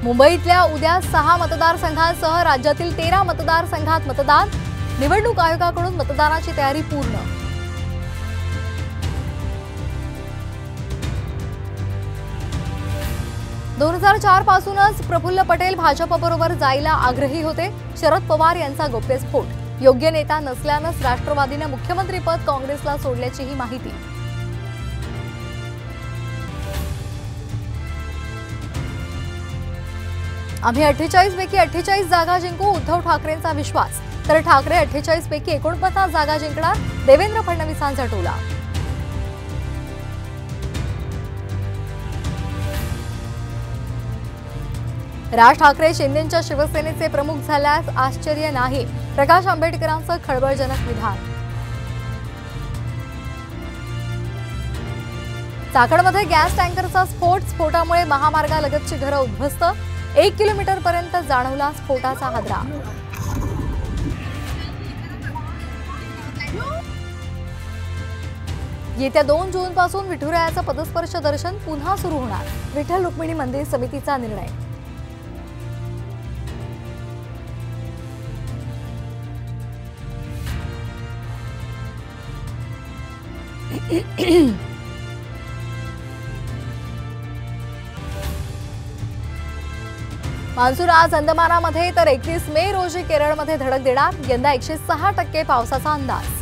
मुंबईतल्या उद्या 6 मतदारसंघांसह राज्यातील 13 मतदारसंघात मतदान। निवडणूक आयोगाकडून मतदानाची तयारी पूर्ण। दोन 2004 पासूनच प्रफुल्ल पटेल भाजपबरोबर जायला आग्रही होते। शरद पवार यांचा गौप्यस्फोट। योग्य नेता नसल्यानंच राष्ट्रवादीने मुख्यमंत्रीपद काँग्रेसला सोडल्याची ही माहिती। आम्ही 48 पैकी 48 जागा जिंकू, उद्धव ठाकरेंचा विश्वास। तर ठाकरे 48 पैकी 49 जागा जिंकणार, देवेंद्र फडणवीसांचा टोला। राज ठाकरे शिंदेंच्या शिवसेनेचे प्रमुख झाल्यास आश्चर्य नाही, प्रकाश आंबेडकरांचं खळबळजनक विधान। चाकणमध्ये गॅस टँकरचा स्फोटामुळे महामार्गालगतची घरं उद्ध्वस्त। 1 किलोमीटरपर्यंत जाणवला स्फोटाचा हादरा। येत्या 2 जूनपासून विठुरायाचं पदस्पर्श दर्शन पुन्हा सुरू होणार, विठ्ठल रुक्मिणी मंदिर समितीचा निर्णय। मान्सून आज अंदमानामध्ये तर 31 मे रोजी केरळमध्ये धडक देणार। यंदा 106% पावसाचा अंदाज।